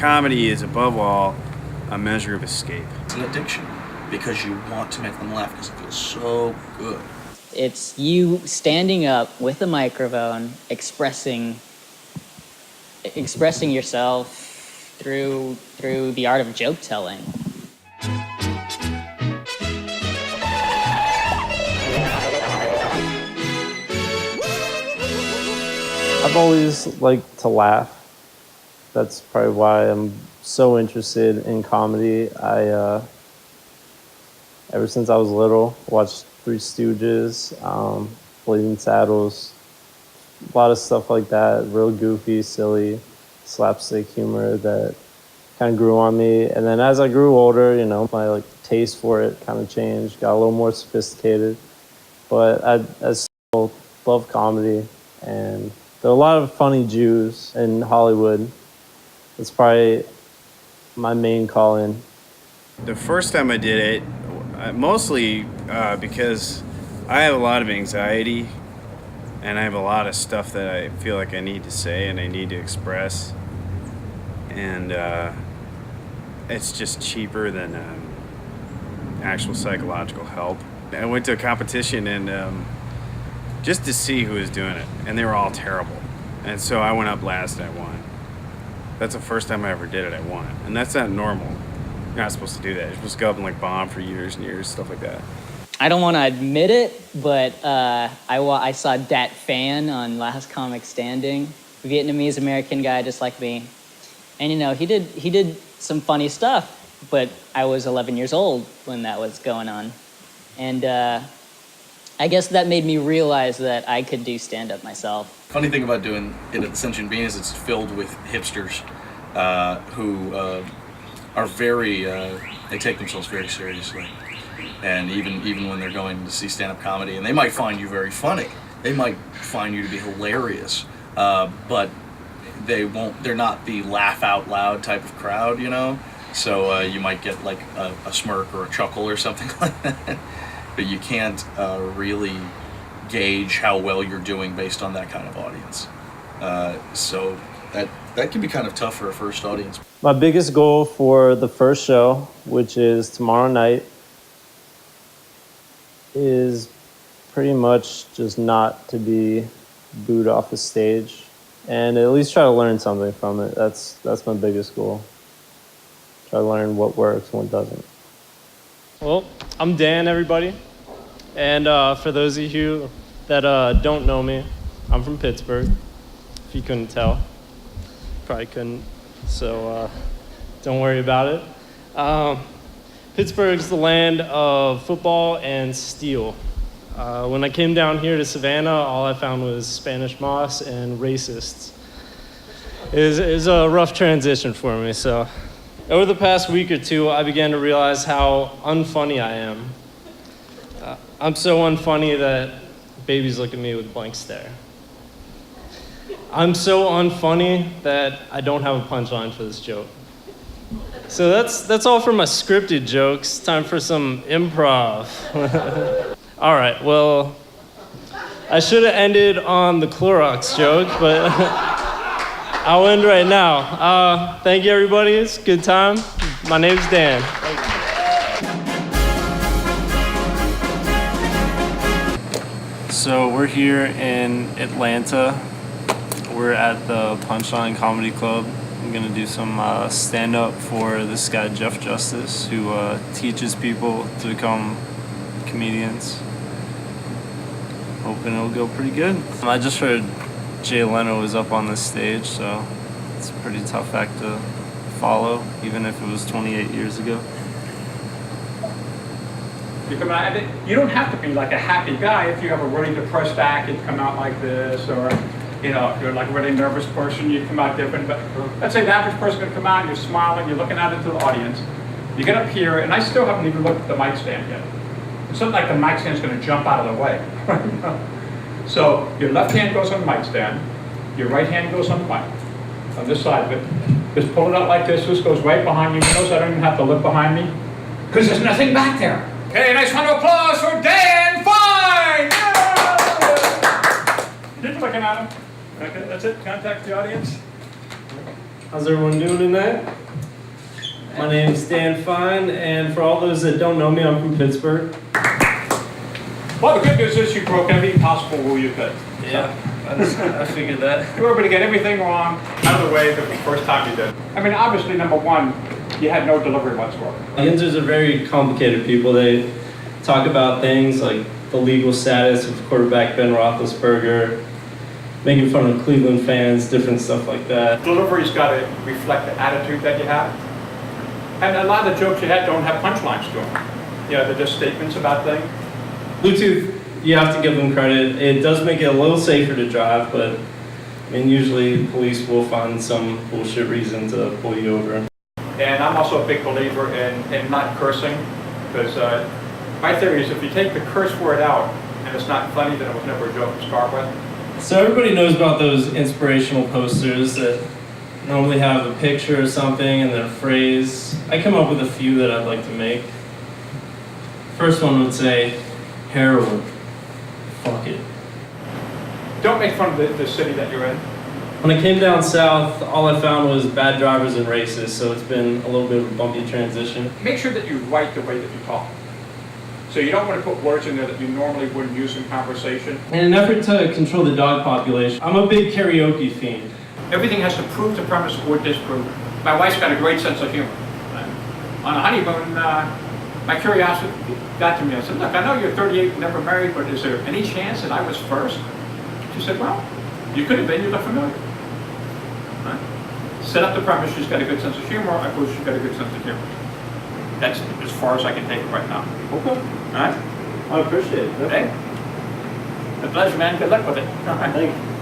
Comedy is above all a measure of escape. It's an addiction because you want to make them laugh because it feels so good. It's you standing up with a microphone, expressing yourself through the art of joke telling. I've always liked to laugh. That's probably why I'm so interested in comedy. Ever since I was little, watched Three Stooges, Blazing Saddles, a lot of stuff like that, real goofy, silly, slapstick humor that kind of grew on me. And then as I grew older, my taste for it kind of changed, got a little more sophisticated. But I still love comedy, and there are a lot of funny Jews in Hollywood. It's probably my main calling. The first time I did it, mostly because I have a lot of anxiety and I have a lot of stuff that I feel like I need to say and I need to express. And it's just cheaper than actual psychological help. I went to a competition and just to see who was doing it, and they were all terrible. And so I went up last and I won. That's the first time I ever did it, I won it. And that's not normal. You're not supposed to do that. You're supposed to go up and bomb for years and years, stuff like that. I don't want to admit it, but I saw Dat Phan on Last Comic Standing, Vietnamese American guy just like me. And he did some funny stuff, but I was 11 years old when that was going on. And I guess that made me realize that I could do stand-up myself. Funny thing about doing it at the Ascension Bean is it's filled with hipsters who are very, they take themselves very seriously. And even when they're going to see stand-up comedy, and they might find you very funny, they might find you to be hilarious, but they're not the laugh out loud type of crowd, So you might get a smirk or a chuckle or something like that. But you can't really gauge how well you're doing based on that kind of audience. So that can be kind of tough for a first audience. My biggest goal for the first show, which is tomorrow night, is pretty much just not to be booed off the stage and at least try to learn something from it. That's my biggest goal. Try to learn what works and what doesn't. Well, I'm Dan, everybody. And for those of you that don't know me, I'm from Pittsburgh, if you couldn't tell. Probably couldn't, so don't worry about it. Pittsburgh's the land of football and steel. When I came down here to Savannah, all I found was Spanish moss and racists. It was a rough transition for me, so. Over the past week or two, I began to realize how unfunny I am. I'm so unfunny that babies look at me with a blank stare. I'm so unfunny that I don't have a punchline for this joke. So that's all for my scripted jokes. Time for some improv. All right, well, I should have ended on the Clorox joke, but I'll end right now. Thank you, everybody. It's a good time. My name's Dan. So we're here in Atlanta. We're at the Punchline Comedy Club. I'm gonna do some stand-up for this guy, Jeff Justice, who teaches people to become comedians. Hoping it'll go pretty good. I just heard Jay Leno was up on this stage, so it's a pretty tough act to follow, even if it was 28 years ago. You come out, you don't have to be like a happy guy if you have a really depressed act, you come out like this, or if you're like a really nervous person, you come out different. But let's say the average person gonna come out, you're smiling, you're looking out into the audience. You get up here, and I still haven't even looked at the mic stand yet. It's not like the mic stand's gonna jump out of the way. So your left hand goes on the mic stand, your right hand goes on the mic, on this side of it. Just pull it out like this. This goes right behind you. Notice I don't even have to look behind me, because there's nothing back there. Okay, nice round of applause for Dan Fine! Yeah! Keep looking at him. Okay, that's it. Contact the audience. How's everyone doing tonight? My name is Dan Fine, and for all those that don't know me, I'm from Pittsburgh. Well, the good news is you broke every possible rule you could. Yeah, I figured that. You were able to get everything wrong out of the way the first time you did. I mean, obviously, number one, you had no delivery whatsoever. The Yinzers are very complicated people. They talk about things like the legal status of quarterback Ben Roethlisberger, making fun of Cleveland fans, different stuff like that. Delivery's got to reflect the attitude that you have. And a lot of the jokes you had don't have punchlines to them. You know, they're just statements about things. Bluetooth, you have to give them credit. It does make it a little safer to drive, but I mean, usually police will find some bullshit reason to pull you over. And I'm also a big believer in not cursing, because my theory is if you take the curse word out and it's not funny, then it was never a joke to start with. So everybody knows about those inspirational posters that normally have a picture or something and then a phrase. I come up with a few that I'd like to make. First one would say, heroin. Fuck it. Don't make fun of the city that you're in. When I came down south, all I found was bad drivers and racists, so it's been a little bit of a bumpy transition. Make sure that you write the way that you talk. So you don't want to put words in there that you normally wouldn't use in conversation. In an effort to control the dog population, I'm a big karaoke fiend. Everything has to prove the premise or disprove. My wife's got a great sense of humor. On a honeymoon, my curiosity got to me. I said, look, I know you're 38 and never married, but is there any chance that I was first? She said, well, you could have been, you look familiar. Right? Set up the premise, she's got a good sense of humor, I believe she's got a good sense of humor. That's as far as I can take it right now. Okay. All right? I appreciate it. Okay? A pleasure, man. Good luck with it. All right. Thank you.